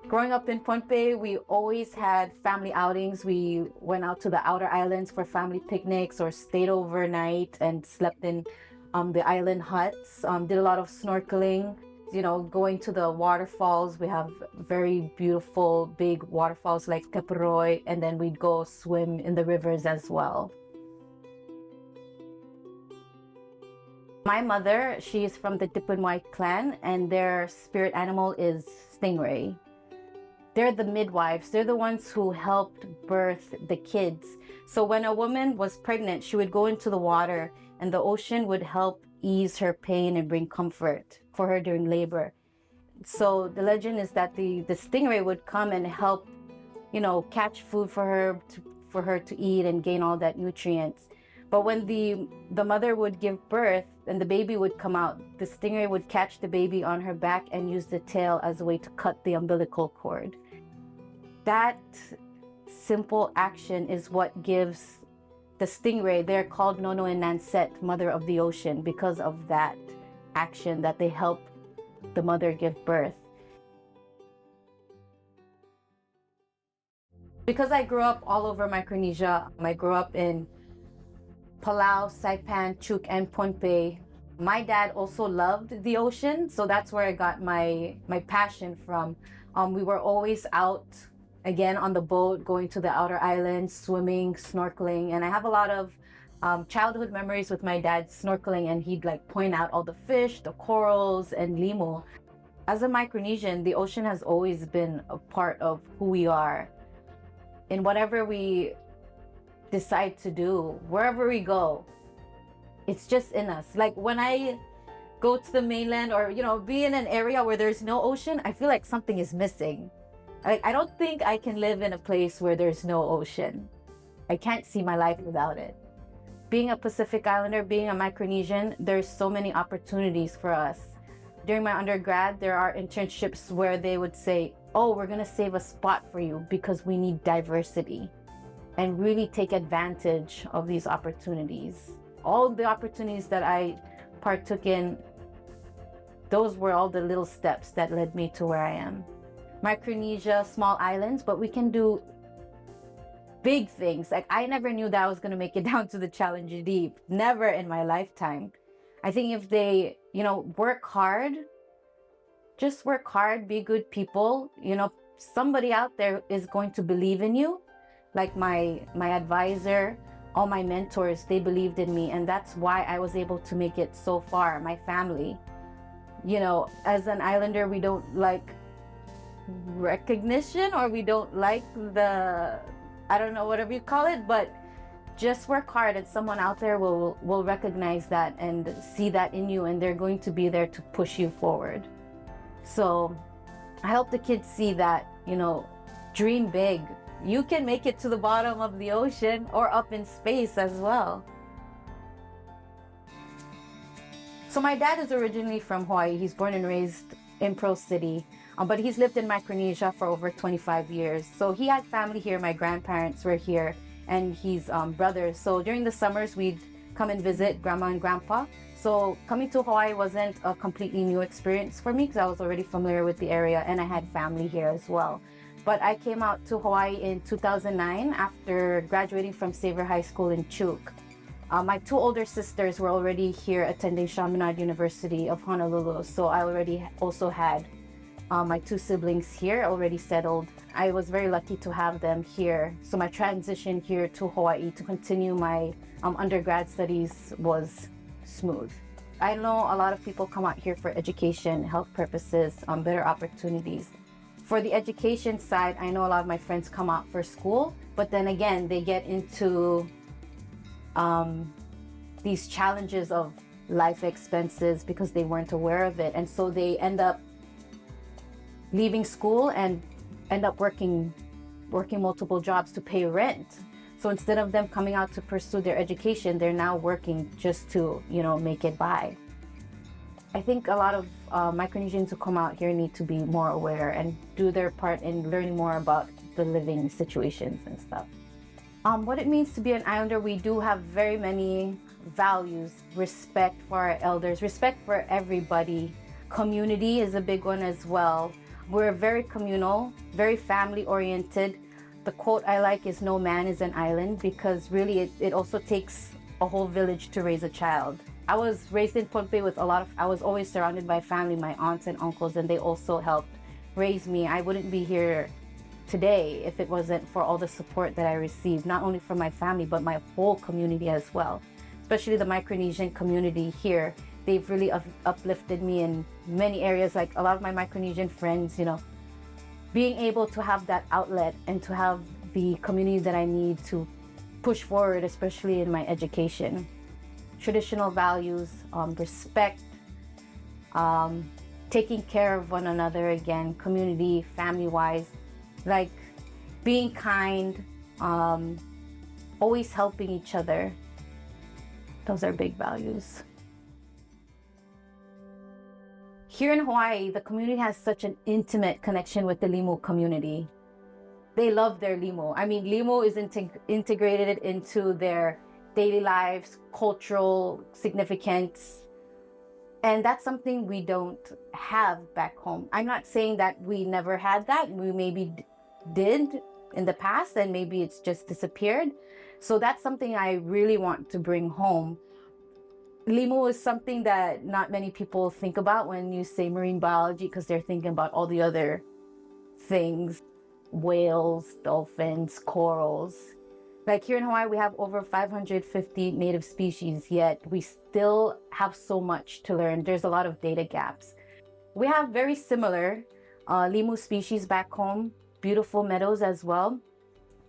Growing up in Pohnpei, we always had family outings. We went out to the outer islands for family picnics or stayed overnight and slept in the island huts. Did a lot of snorkeling, going to the waterfalls. We have very beautiful big waterfalls like Keperoy, and then we'd go swim in the rivers as well. My mother, she's from the Tipunwai clan, and their spirit animal is stingray. They're the midwives. They're the ones who helped birth the kids. So when a woman was pregnant, she would go into the water and the ocean would help ease her pain and bring comfort for her during labor. So the legend is that the stingray would come and help, catch food for her to eat and gain all that nutrients. But when the mother would give birth and the baby would come out, the stingray would catch the baby on her back and use the tail as a way to cut the umbilical cord. That simple action is what gives the stingray, they're called Nono and Nanset, mother of the ocean, because of that action that they help the mother give birth. Because I grew up all over Micronesia, I grew up in Palau, Saipan, Chuk, and Pohnpei. My dad also loved the ocean, so that's where I got my passion from. We were always out, again, on the boat, going to the outer islands, swimming, snorkeling, and I have a lot of childhood memories with my dad snorkeling, and he'd point out all the fish, the corals, and limu. As a Micronesian, the ocean has always been a part of who we are. In whatever we decide to do, wherever we go, it's just in us. Like when I go to the mainland or, be in an area where there's no ocean, I feel like something is missing. I don't think I can live in a place where there's no ocean. I can't see my life without it. Being a Pacific Islander, being a Micronesian, there's so many opportunities for us. During my undergrad, there are internships where they would say, oh, we're gonna save a spot for you because we need diversity, and really take advantage of these opportunities. All the opportunities that I partook in, those were all the little steps that led me to where I am. Micronesia, small islands, but we can do big things. Like I never knew that I was gonna make it down to the Challenger Deep. Never in my lifetime. I think if they, work hard, just work hard, be good people, somebody out there is going to believe in you. Like my advisor, all my mentors, they believed in me, and that's why I was able to make it so far. My family, as an islander, we don't like recognition, or we don't like the, I don't know, whatever you call it, but just work hard and someone out there will recognize that and see that in you, and they're going to be there to push you forward. So I hope the kids see that, dream big. You can make it to the bottom of the ocean or up in space as well. So my dad is originally from Hawaii. He's born and raised in Pearl City, but he's lived in Micronesia for over 25 years. So he had family here. My grandparents were here, and he's brothers. So during the summers, we'd come and visit grandma and grandpa. So coming to Hawaii wasn't a completely new experience for me because I was already familiar with the area and I had family here as well. But I came out to Hawaii in 2009 after graduating from Xavier High School in Chuk. My two older sisters were already here attending Chaminade University of Honolulu, so I already also had my two siblings here already settled. I was very lucky to have them here. So my transition here to Hawaii to continue my undergrad studies was smooth. I know a lot of people come out here for education, health purposes, better opportunities. For the education side, I know a lot of my friends come out for school, but then again, they get into these challenges of life expenses because they weren't aware of it. And so they end up leaving school and end up working multiple jobs to pay rent. So instead of them coming out to pursue their education, they're now working just to, make it by. I think a lot of Micronesians who come out here need to be more aware and do their part in learning more about the living situations and stuff. What it means to be an islander, we do have very many values: respect for our elders, respect for everybody, Community is a big one as well. We're very communal, very family oriented. The quote I like is "No man is an island," because really it also takes a whole village to raise a child. I was raised in Pohnpei with I was always surrounded by family, my aunts and uncles, and they also helped raise me. I wouldn't be here today if it wasn't for all the support that I received, not only from my family, but my whole community as well. Especially the Micronesian community here. They've really uplifted me in many areas. Like a lot of my Micronesian friends, being able to have that outlet and to have the community that I need to push forward, especially in my education. Traditional values, respect, taking care of one another again, community, family-wise, like being kind, always helping each other. Those are big values. Here in Hawaii, the community has such an intimate connection with the Limu community. They love their Limu. I mean, Limu is integrated into their daily lives, cultural significance. And that's something we don't have back home. I'm not saying that we never had that. We maybe did in the past, and maybe it's just disappeared. So that's something I really want to bring home. Limu is something that not many people think about when you say marine biology, because they're thinking about all the other things, whales, dolphins, corals. Like here in Hawaii, we have over 550 native species, yet we still have so much to learn. There's a lot of data gaps. We have very similar Limu species back home, beautiful meadows as well.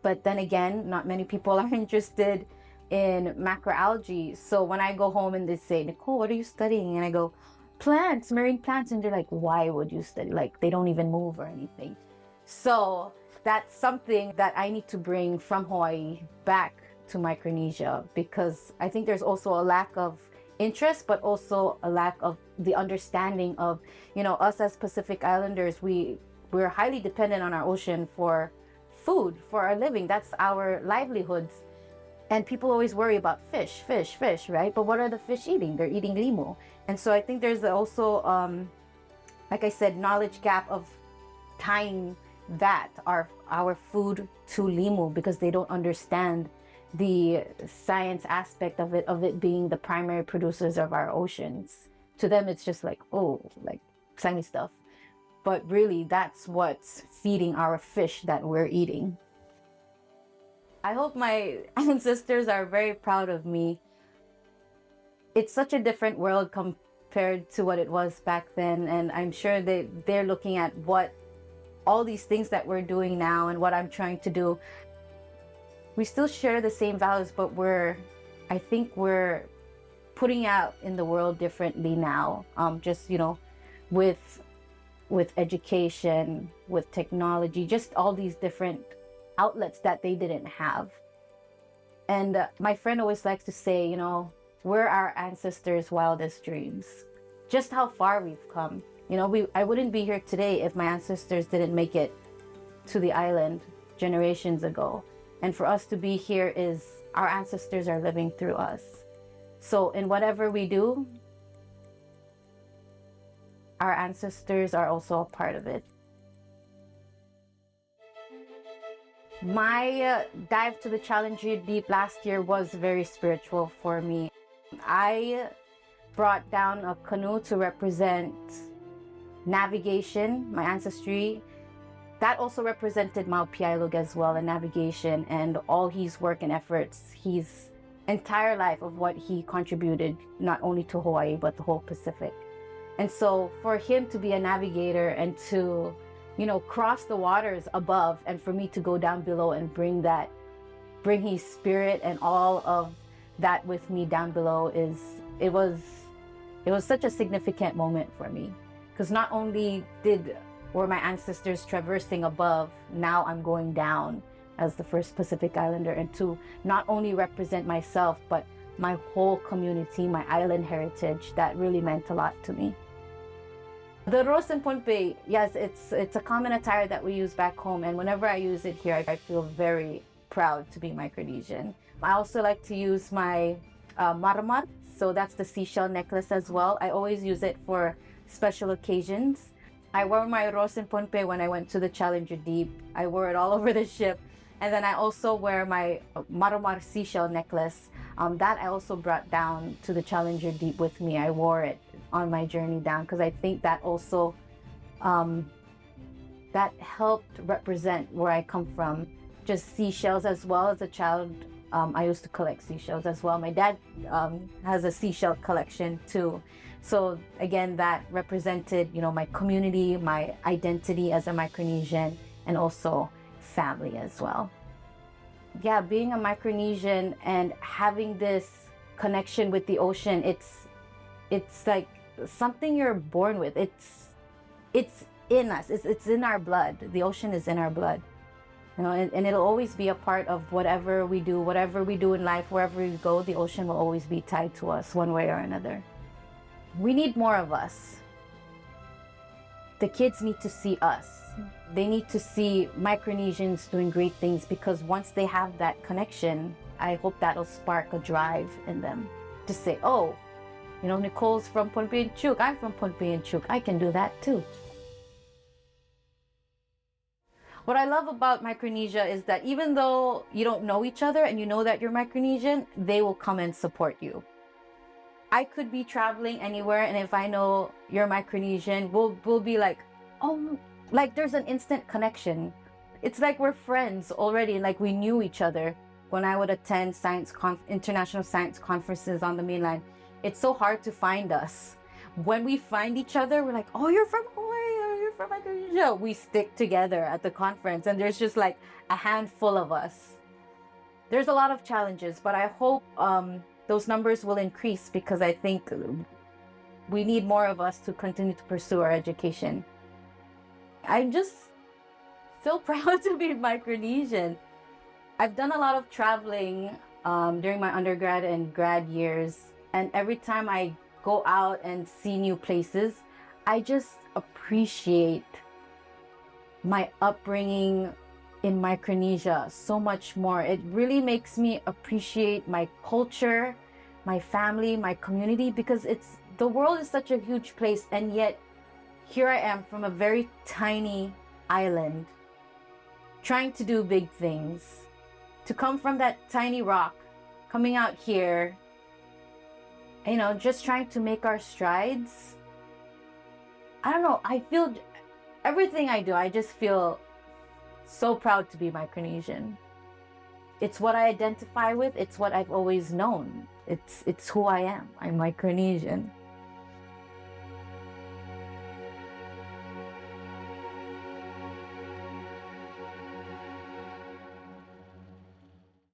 But then again, not many people are interested in macroalgae. So when I go home and they say, "Nicole, what are you studying?" And I go, "Plants, marine plants." And they're like, "Why would you study? Like, they don't even move or anything." So that's something that I need to bring from Hawaii back to Micronesia, because I think there's also a lack of interest, but also a lack of the understanding of, us as Pacific Islanders, we're highly dependent on our ocean for food, for our living. That's our livelihoods. And people always worry about fish, right? But what are the fish eating? They're eating limu. And so I think there's also, like I said, knowledge gap of tying that, our food, to limu, because they don't understand the science aspect of it being the primary producers of our oceans. To them, it's just like, oh, like shiny stuff. But really, that's what's feeding our fish that we're eating. I hope my ancestors are very proud of me. It's such a different world compared to what it was back then, and I'm sure they're looking at what all these things that we're doing now and what I'm trying to do. We still share the same values, but I think we're putting out in the world differently now. Just, with education, with technology, just all these different outlets that they didn't have. And my friend always likes to say, we're our ancestors' wildest dreams. Just how far we've come. I wouldn't be here today if my ancestors didn't make it to the island generations ago. And for us to be here is our ancestors are living through us. So in whatever we do, our ancestors are also a part of it. My dive to the Challenger Deep last year was very spiritual for me. I brought down a canoe to represent navigation, my ancestry. That also represented Maupiailug as well, and navigation and all his work and efforts, his entire life of what he contributed, not only to Hawaii, but the whole Pacific. And so for him to be a navigator and to, cross the waters above, and for me to go down below and bring his spirit and all of that with me down below, it was such a significant moment for me. Because not only were my ancestors traversing above, now I'm going down as the first Pacific Islander, and to not only represent myself, but my whole community, my island heritage. That really meant a lot to me. The ros in Pohnpei, yes, it's a common attire that we use back home, and whenever I use it here, I feel very proud to be Micronesian. I also like to use my marmar, so that's the seashell necklace as well. I always use it for special occasions. I wore my Rose and Ponpe when I went to the Challenger Deep. I wore it all over the ship. And then I also wear my Maromar seashell necklace. That I also brought down to the Challenger Deep with me. I wore it on my journey down because I think that also that helped represent where I come from. Just seashells. As well, as a child, I used to collect seashells as well. My dad has a seashell collection too. So again, that represented, you know, my community, my identity as a Micronesian, and also family as well. Yeah, being a Micronesian and having this connection with the ocean, it's like something you're born with. It's in us. It's in our blood. The ocean is in our blood. You know, and it'll always be a part of whatever we do in life, wherever we go, the ocean will always be tied to us one way or another. We need more of us. The kids need to see us. They need to see Micronesians doing great things, because once they have that connection, I hope that'll spark a drive in them to say, oh, you know, Nicole's from Pohnpei and Chuk, I'm from Pohnpei and Chuk, I can do that too. What I love about Micronesia is that even though you don't know each other and you know that you're Micronesian, they will come and support you. I could be traveling anywhere, and if I know you're Micronesian, we'll be like, oh, like there's an instant connection. It's like we're friends already, like we knew each other. When I would attend international science conferences on the mainland, it's so hard to find us. When we find each other, we're like, oh, you're from Hawaii, or you're from Micronesia. We stick together at the conference, and there's just like a handful of us. There's a lot of challenges, but I hope those numbers will increase, because I think we need more of us to continue to pursue our education. I'm just so proud to be Micronesian. I've done a lot of traveling during my undergrad and grad years, and every time I go out and see new places, I just appreciate my upbringing in Micronesia so much more. It really makes me appreciate my culture, my family, my community, because the world is such a huge place, and yet here I am from a very tiny island trying to do big things. To come from that tiny rock, coming out here, you know, just trying to make our strides. I don't know, I feel everything I do, I just feel so proud to be Micronesian. It's what I identify with, it's what I've always known. It's who I am. I'm Micronesian.